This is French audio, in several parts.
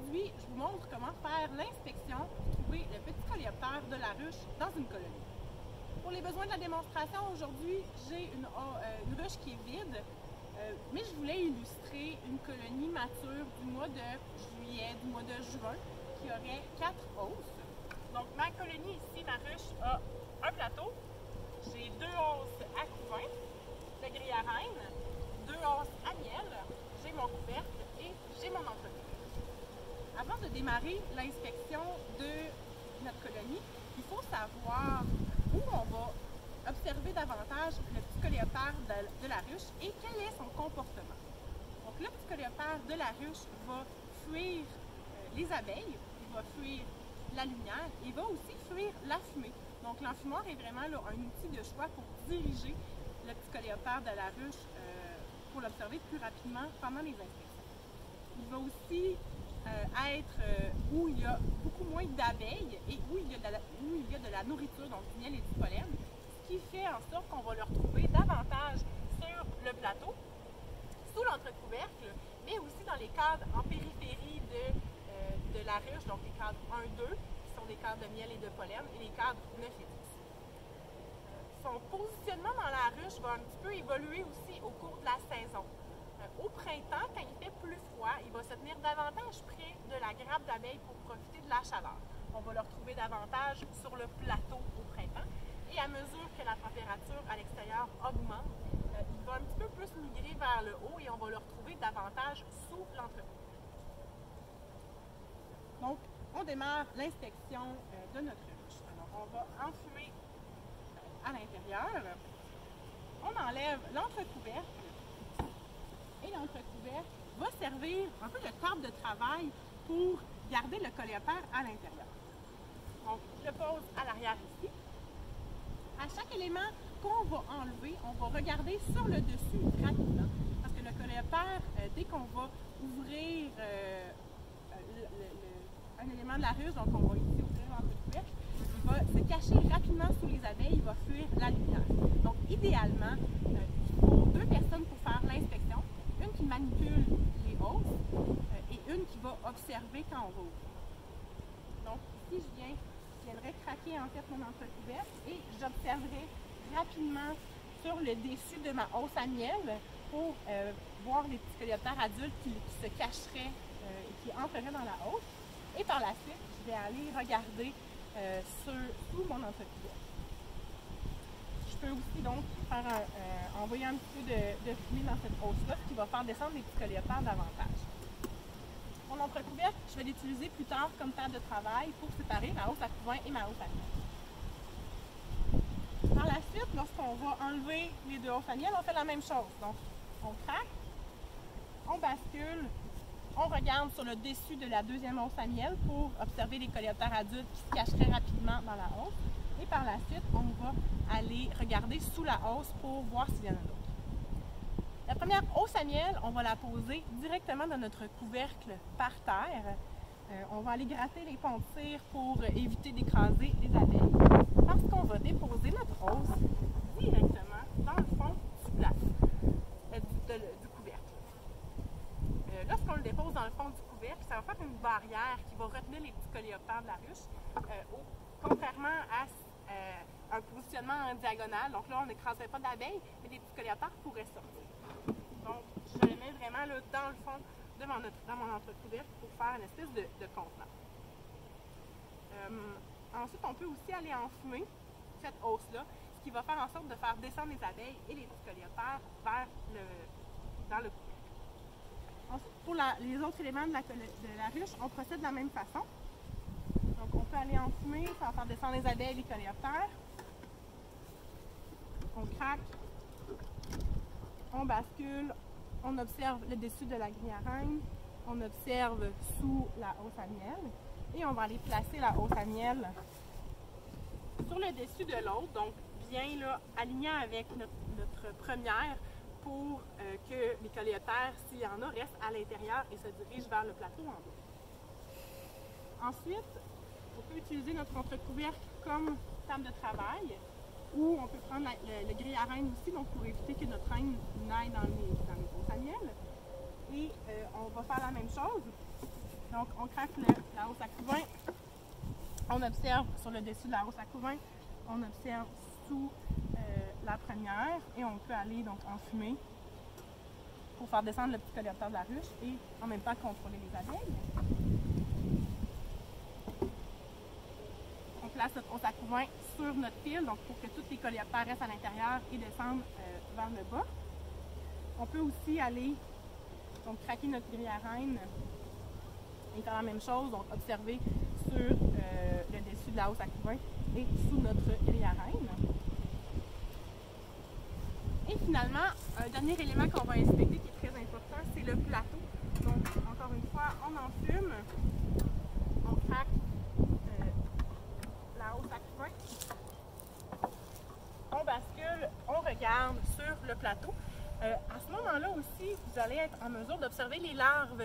Aujourd'hui, je vous montre comment faire l'inspection pour trouver le petit coléoptère de la ruche dans une colonie. Pour les besoins de la démonstration, aujourd'hui, j'ai une ruche qui est vide, mais je voulais illustrer une colonie mature du mois de juillet, du mois de juin, qui aurait 4 hausses. Donc, ma colonie ici, ma ruche, a un plateau. J'ai 2 hausses à couvain, de grille à reine, 2 hausses à miel, j'ai mon couvercle et j'ai mon entrepôt. Avant de démarrer l'inspection de notre colonie, il faut savoir où on va observer davantage le petit coléoptère de la ruche et quel est son comportement. Donc, le petit coléoptère de la ruche va fuir les abeilles, il va fuir la lumière, il va aussi fuir la fumée. Donc, l'enfumoir est vraiment là, un outil de choix pour diriger le petit coléoptère de la ruche pour l'observer plus rapidement pendant les inspections. Il va aussi être où il y a beaucoup moins d'abeilles et où il y a de la nourriture, donc du miel et du pollen, ce qui fait en sorte qu'on va le retrouver davantage sur le plateau, sous l'entrecouvercle, mais aussi dans les cadres en périphérie de la ruche, donc les cadres 1-2, qui sont des cadres de miel et de pollen, et les cadres 9 et 10. Son positionnement dans la ruche va un petit peu évoluer aussi au cours de la saison. Au printemps, quand il fait plus froid, il va se tenir davantage près de la grappe d'abeilles pour profiter de la chaleur. On va le retrouver davantage sur le plateau au printemps. Et à mesure que la température à l'extérieur augmente, il va un petit peu plus migrer vers le haut et on va le retrouver davantage sous l'entrepôt. Donc, on démarre l'inspection de notre ruche. Alors, on va enfumer à l'intérieur. On enlève l'entrecouvercle. Et l'entrecouvercle va servir un peu de table de travail pour garder le coléoptère à l'intérieur. Donc, je le pose à l'arrière ici. À chaque élément qu'on va enlever, on va regarder sur le dessus rapidement. Parce que le coléoptère, dès qu'on va ouvrir un élément de la ruche, donc on va ici ouvrir l'entrecouvercle, il va se cacher rapidement sous les abeilles, il va fuir la lumière. Donc, idéalement, il faut 2 personnes pour faire l'inspection. Une qui manipule les hausses et une qui va observer quand on va ouvrir. Donc ici, je viendrai craquer en fait mon entrecouvercle et j'observerai rapidement sur le dessus de ma hausse à miel pour voir les petits coléoptères adultes qui se cacheraient et qui entreraient dans la hausse. Et par la suite, je vais aller regarder sous mon entrecouvercle. Je peux aussi donc envoyer un petit peu de fumée dans cette hausse-là, ce qui va faire descendre les petits coléoptères davantage. Mon entrecouvercle, je vais l'utiliser plus tard comme table de travail pour séparer ma hausse à couvain et ma hausse à miel. Par la suite, lorsqu'on va enlever les 2 hausses à miel, on fait la même chose. Donc, on craque, on bascule, on regarde sur le dessus de la 2e hausse à miel pour observer les coléoptères adultes qui se cacheraient rapidement dans la hausse. Et par la suite, on va aller regarder sous la hausse pour voir s'il y en a d'autres. La première hausse à miel, on va la poser directement dans notre couvercle par terre. On va aller gratter les ponts de cire pour éviter d'écraser les abeilles. Parce qu'on va déposer notre hausse directement dans le fond du plateau, du couvercle. Lorsqu'on le dépose dans le fond du couvercle, ça va faire une barrière qui va retenir les petits coléoptères de la ruche, contrairement à un positionnement en diagonale. Donc là, on n'écraserait pas d'abeilles, mais des petits coléoptères pourraient sortir. Donc, je le mets vraiment là, dans le fond de dans mon entrecouvercle pour faire une espèce de contenant. Ensuite, on peut aussi aller enfumer cette hausse-là, ce qui va faire en sorte de faire descendre les abeilles et les petits coléoptères dans le couvercle. Ensuite, pour les autres éléments de la ruche, on procède de la même façon. Donc, on peut aller enfumer, ça va faire descendre les abeilles et les coléoptères. On craque, on bascule, on observe le dessus de la grille à reine, on observe sous la hausse à miel et on va aller placer la hausse à miel sur le dessus de l'autre, donc bien là, aligné avec notre première pour que les coléoptères, s'il y en a, restent à l'intérieur et se dirigent vers le plateau en bas. Ensuite, on peut utiliser notre entrecouvercle comme table de travail ou on peut prendre le grille à reine aussi, donc pour éviter que notre reine n'aille dans les hausses à miel. Et on va faire la même chose. Donc, on craque la hausse à couvain. On observe sur le dessus de la hausse à couvain. On observe sous la première et on peut aller donc en fumée pour faire descendre le petit coléoptère de la ruche et en même temps contrôler les abeilles. On place notre hausse à couvain sur notre pile donc pour que tous les coléoptères restent à l'intérieur et descendent vers le bas. On peut aussi aller donc craquer notre grille à reine et faire la même chose, donc observer sur le dessus de la hausse à couvain et sous notre grille à reine. Et finalement, un dernier élément qu'on va inspecter qui est très important, c'est le plateau. Donc, encore une fois, on enfume, on craque la hausse à couvain, on bascule, on regarde sur le plateau. À ce moment-là aussi, vous allez être en mesure d'observer les larves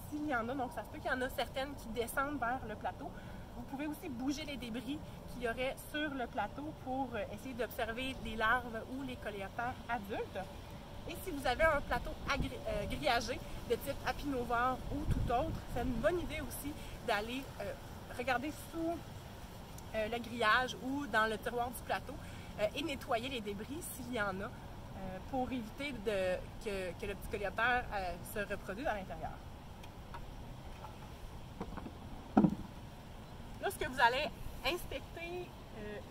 s'il y en a. Donc, ça se peut qu'il y en a certaines qui descendent vers le plateau. Vous pouvez aussi bouger les débris qu'il y aurait sur le plateau pour essayer d'observer les larves ou les coléoptères adultes. Et si vous avez un plateau grillagé de type apinovar ou tout autre, c'est une bonne idée aussi d'aller regarder sous le grillage ou dans le tiroir du plateau et nettoyer les débris s'il y en a pour éviter que le petit coléoptère se reproduise à l'intérieur. Lorsque vous allez inspecter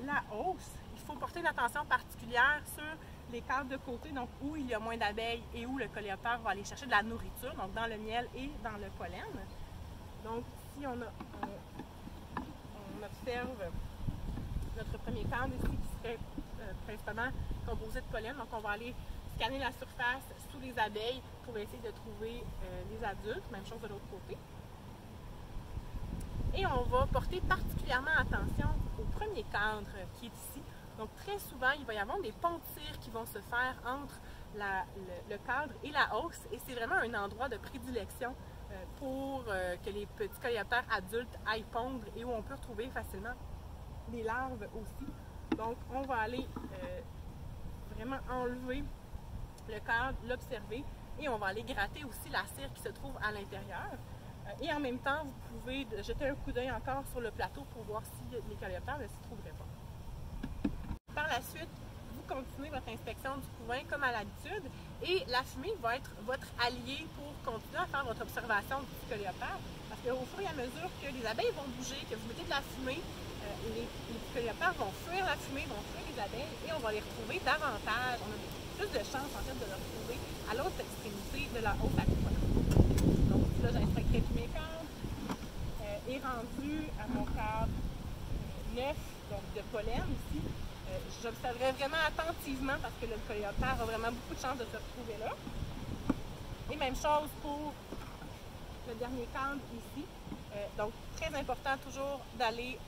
la hausse, il faut porter une attention particulière sur les cadres de côté, donc où il y a moins d'abeilles et où le coléoptère va aller chercher de la nourriture, donc dans le miel et dans le pollen. Donc, si on observe notre premier cadre ici qui serait principalement composé de pollen, donc on va aller scanner la surface sous les abeilles pour essayer de trouver les adultes, même chose de l'autre côté. Et on va porter particulièrement attention au premier cadre qui est ici. Donc très souvent, il va y avoir des ponts-de-tir qui vont se faire entre le cadre et la hausse et c'est vraiment un endroit de prédilection pour que les petits coléoptères adultes aillent pondre et où on peut retrouver facilement des larves aussi. Donc on va aller vraiment enlever le cadre, l'observer et on va aller gratter aussi la cire qui se trouve à l'intérieur. Et en même temps, vous pouvez jeter un coup d'œil encore sur le plateau pour voir si les coléoptères ne s'y trouveraient pas. Par la suite, vous continuez votre inspection du couvain comme à l'habitude et la fumée va être votre allié pour continuer à faire votre observation du petit coléoptère. Parce qu'au fur et à mesure que les abeilles vont bouger, que vous mettez de la fumée, les petits coléoptères vont fuir la fumée, vont fuir les abeilles et on va les retrouver davantage. On a plus de chances en fait de les retrouver à l'autre extrémité de la hausse à couvain. Donc là, j'inspecterai tous mes cadres. Et rendu à mon cadre 9, donc de pollen ici, j'observerai vraiment attentivement parce que le coléoptère a vraiment beaucoup de chances de se retrouver là. Et même chose pour le dernier cadre ici. Donc très important toujours d'aller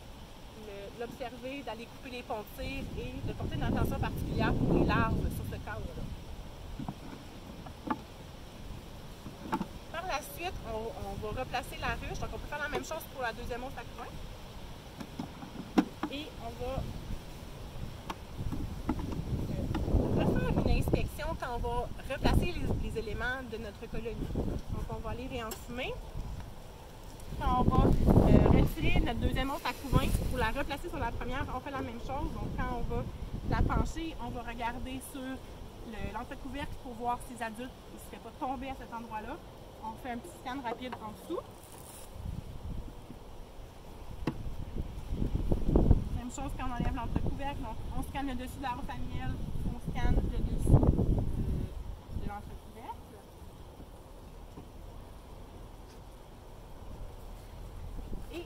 l'observer, d'aller couper les ponts-de-tir et de porter une attention particulière pour les larves sur ce cadre-là. Par la suite, on va replacer la ruche. Donc, on peut faire la même chose pour la deuxième hausse à couvain. Et on va refaire une inspection quand on va replacer les éléments de notre colonie. Donc, on va aller réenfumer. Quand on va retirer notre deuxième hausse à couvain pour la replacer sur la première, on fait la même chose. Donc, quand on va la pencher, on va regarder sur l'entrecouvercle pour voir si les adultes ne seraient pas tombés à cet endroit-là. On fait un petit scan rapide en dessous. Même chose quand on enlève l'entrecouvercle. Donc, on scanne le dessus de la hausse à miel, on scanne le dessus de l'entrecouvercle. Et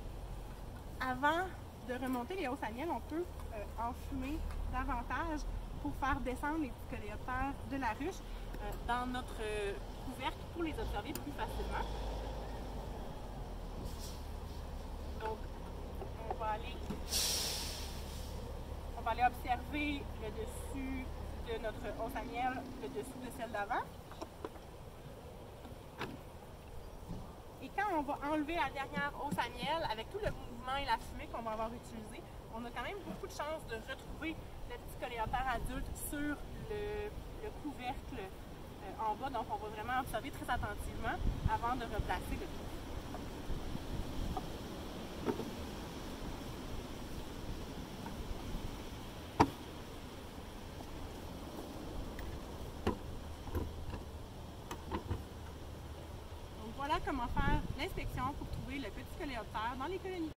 avant de remonter les hausses à miel, on peut enfumer davantage pour faire descendre les petits coléoptères de la ruche dans notre couvercle pour les observer plus facilement. Donc, on va aller observer le dessus de notre hausse à miel, le dessous de celle d'avant. Et quand on va enlever la dernière hausse à miel, avec tout le mouvement et la fumée qu'on va avoir utilisé, on a quand même beaucoup de chances de retrouver le petit coléoptère adulte sur le couvercle en bas. Donc, on va vraiment observer très attentivement avant de replacer le tout. comment faire l'inspection pour trouver le petit coléoptère dans les colonies.